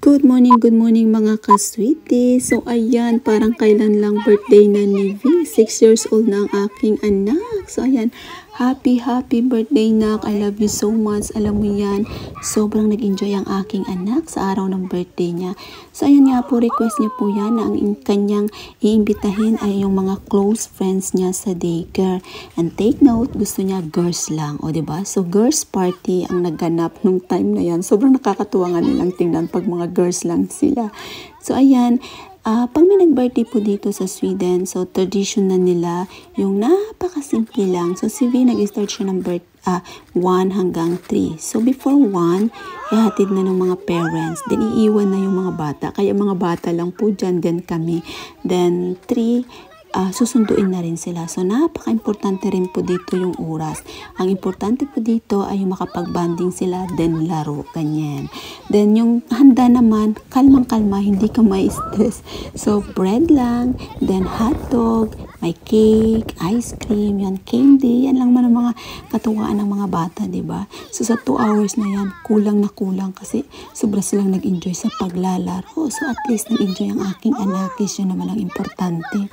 Good morning mga ka-sweetie. So ayan, parang kailan lang birthday na ni V. 6 years old na ang aking anak. So ayan, happy birthday nak. I love you so much. Alam mo yan, sobrang nag-enjoy ang aking anak sa araw ng birthday niya. So ayan nga po, request niya po yan na ang kanyang iimbitahin ay yung mga close friends niya sa daycare. And take note, gusto niya girls lang. O diba? So girls party ang nagganap nung time na yan. Sobrang nakakatuwa nga nilang tingnan pag mga girls lang sila. So ayan, pag may nag-birthday po dito sa Sweden, so tradition na nila yung napakasimple lang. So si V nag-start siya ng 1 hanggang 3. So before 1, ihatid na ng mga parents. Then iiwan na yung mga bata. Kaya mga bata lang po dyan, then kami. Then 3, susunduin na rin sila. So, napaka-importante rin po dito yung oras. Ang importante po dito ay yung makapag-banding sila, then laro, ganyan. Then, yung handa naman, kalmang-kalma, hindi ka may stress. So, bread lang, then hotdog, may cake, ice cream, yan, candy, yan lang man ang mga katuwaan ng mga bata, diba? So, sa 2 hours na yan, kulang na kulang kasi sobra silang nag-enjoy sa paglalaro. So, at least nag-enjoy ang aking anak, yun naman ang importante.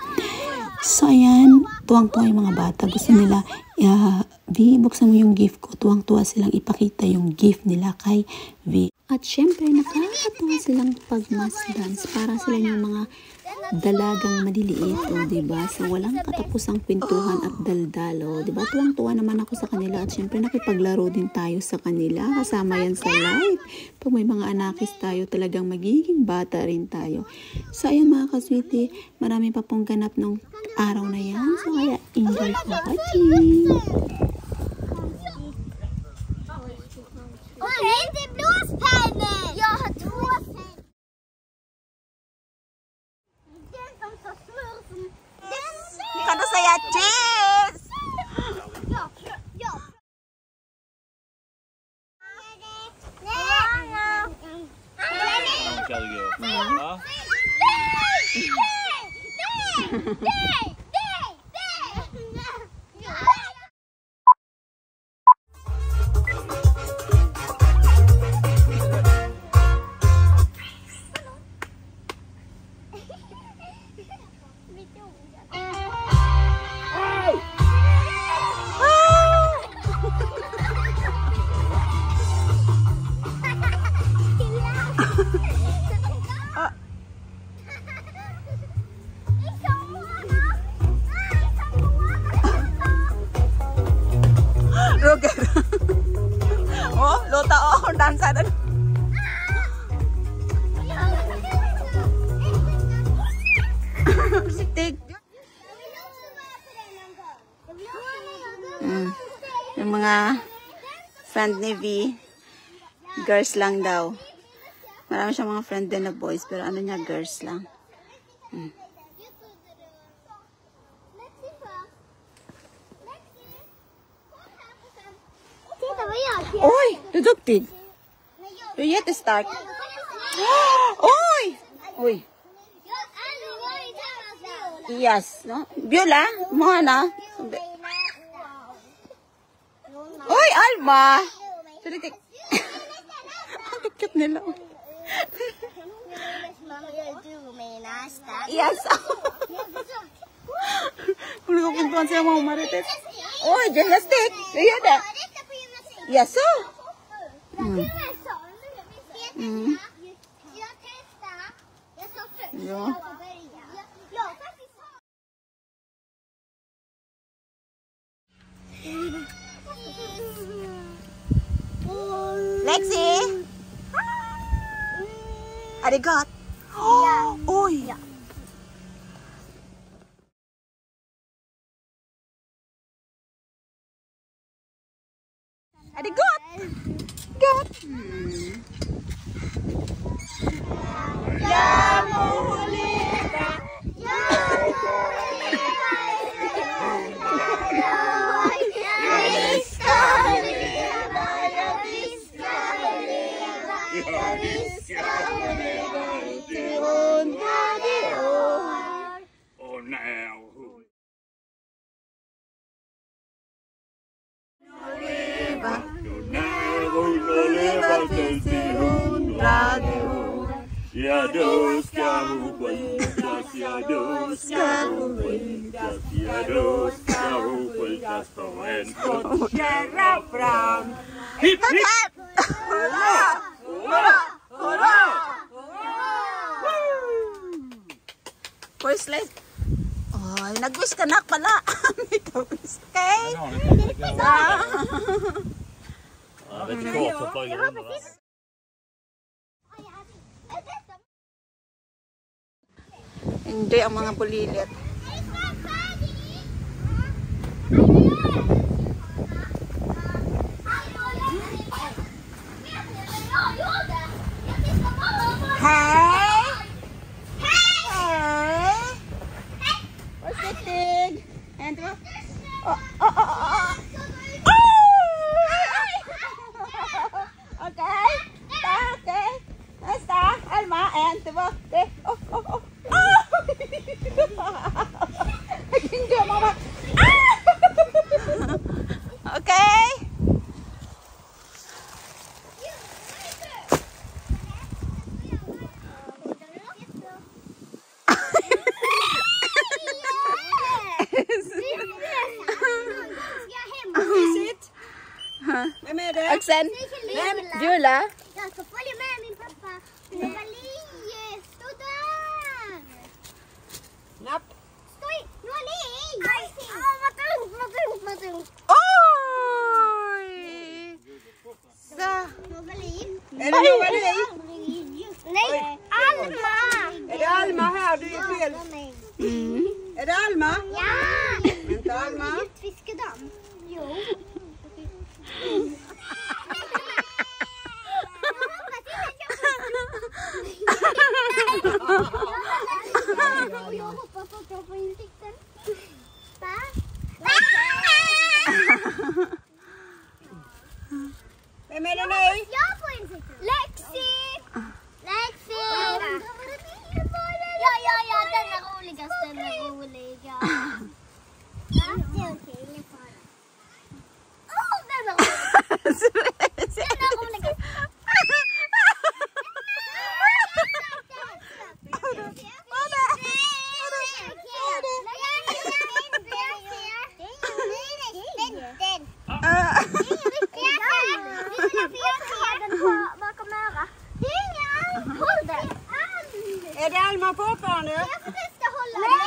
So, ayan, tuwang-tuwa yung mga bata. Gusto nila, V, buksan mo yung gift ko. Tuwang-tuwa silang ipakita yung gift nila kay V. At syempre, nakakatuwa silang pag-mass dance. Para sila yung mga dalagang maliliit, o diba? So, walang katapusang kwentuhan at daldalo, diba? Tuwang-tuwa naman ako sa kanila at syempre nakipaglaro din tayo sa kanila. Kasama yan sa life. Pag may mga anakis tayo, talagang magiging bata rin tayo. So, ayan mga ka-sweetie, marami pa pong ganap nung araw na yan. So, kaya enjoy for watching. Okay, det blåspenner! Jag har blåspenner. Den som tar smör som... Kan du säga cheese? Ja. Roger. Oh, lota oh, dansa dan. Siktig. Yung mga friend ni V, girls lang daw. Marami siyang mga friend din na boys, pero ano niya, girls lang. Oj, du är duktig. Du är jättestark. Oj! Oj. Yes, no? Viola, Moana. Oj, Alma! Ang cute nila. Yes. Kung nakapuntuan sila mga marites. Oj, gymnastik. Du gör det. Yes, so. Ja. Lexi. Arigat. Oj. Arigat. Gat. Ja, då ska hon skjutas, ja, då ska hon skjutas, ja, då ska hon skjutas på en skottkärra fram. Hipp, hipp! Hurra! Hurra! Hurra! First light. Ay, nag-wish ka na pala. Okay? Ja, det är kort att flyga under den. Hindi ang mga bulilit. Hey! Hey! Where's the pig? And okay. Okay. Basta, Alma, and Hindi mama. Okay. Vem är det? Axel. Viola. Jag ska följa med min pappa. Noali, stå där! Napp. Stoj, Noali! Vad tungt. Oj! Så. Noali. Är det Noali? Nej, Alma! Är det Alma här? Du är fel. Är det Alma? Ja! Vänta, Alma. Fiskedamm. Jo. Jag hoppas att jag får insikten. Vem är det nu? Jag får insikten. Lexi! Ja, den är roligast. Den är roliga. Ja, det är okej. Jag får den. Åh, den är roligast. Den är roligast. Är det Alma fortfarande? Jag ska hålla den.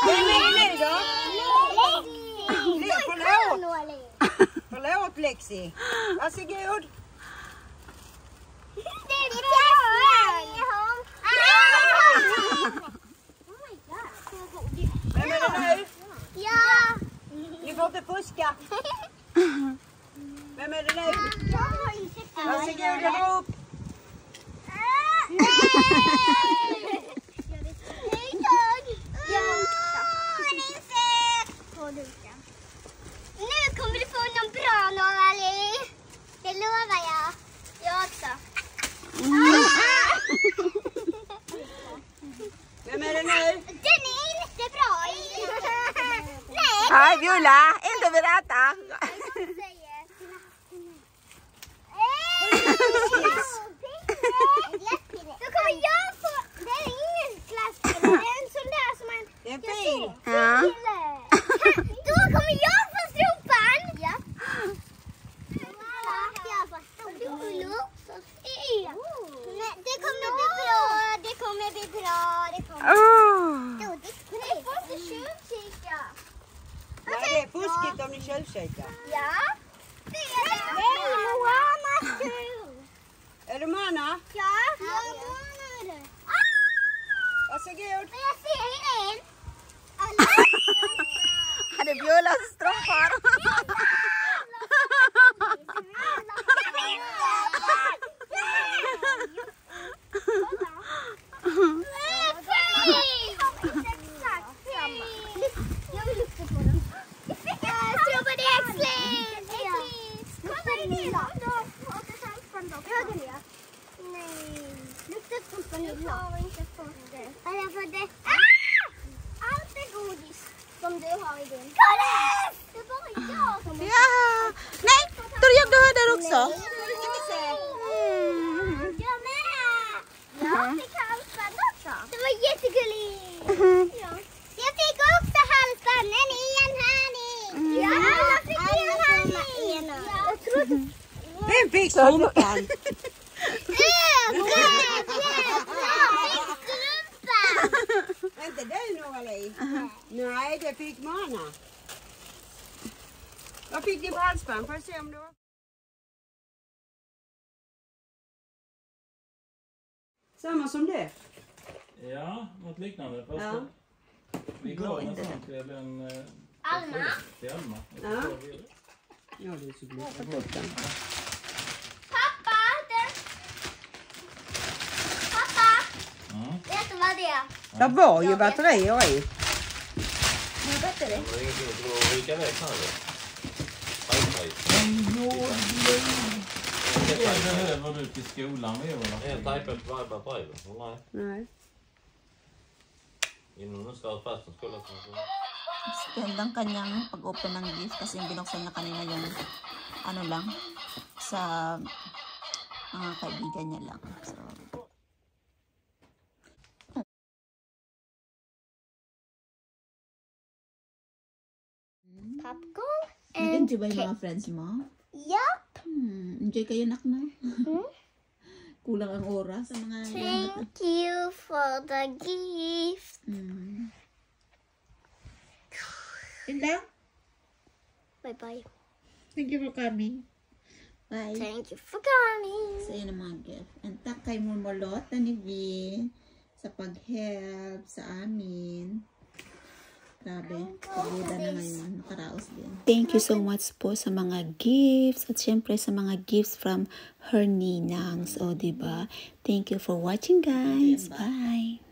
Vem är det nu då? Förlåt. Förlåt Lexi. Varsågod. Vem är det nu? Ja. Ni får inte fuska. Vem är det nu? Varsågod och dra upp. Nu kommer du få någon bra Noali. Det lovar jag. Jag också. Vem är det nu? Den är inte bra. Nej. Hi, Viola. Inte berätta. Då kommer jag få... Det är ingen glasspinne. Det är en sån där som man... Det är en fil. Ja. Då kommer jag få sopan. Ja. Det kommer bli bra. Det kommer bli bra. Det kommer Jag får inte tjuvkika. Nej, det är fuskigt om ni tjuvkikar. Ja. Det är det. Nej, Moanas tur. Är du Manna? Ja. Moana är det. Varsågod. Men jag ser en. Hade Violas strumpor. Jag vill lukta på den. Strawberry äggslip! Kolla i det då. Nej. Luktar som vanilja. Jag har inte fått det. Jag har fått det. Allt är godis som du har i din. Kolla! Det är bara jag som har. Ja. Nej, Torjab, du har där också. Jag med! Jag fick Vem fick sommaren. Är inte det Norli? Nej, det fick Mana. Vad fick ni på halsband? Får jag se om det var... Samma som det? Ja, något liknande. Fast Ja. vi går nästan till en... Alma? Till Alma. Ja. Ja, det är så gott. Pappa, Pappa, Mm. vet du vad det är? Det var ju batterier i. Vad heter det? Det är ingenting att ryka iväg här då. Det behöver du till skolan med Viola. En tejpet på varje batteri då? Nej. Nej. Innan nu ska fast den skulle Stand ang kanyang pag-open ng gift kasi yung binuksan niya kanina yung ano lang sa mga kaibigan niya lang. So, Popcorn nag-enjoy ba yung mga friends mo? Yup. Enjoy kayo nak na. Kulang ang oras sa mga Thank you for the gift. Yun lang. Bye-bye. Thank you for coming. Bye. Thank you for coming. Sa iyo ng mga gift. And tak kay Momolot na ni V sa pag-help sa amin. Grabe, pagoda na ngayon. Nakaraos din. Thank you so much po sa mga gifts at syempre sa mga gifts from her ninangs. O, diba? Thank you for watching, guys. Bye.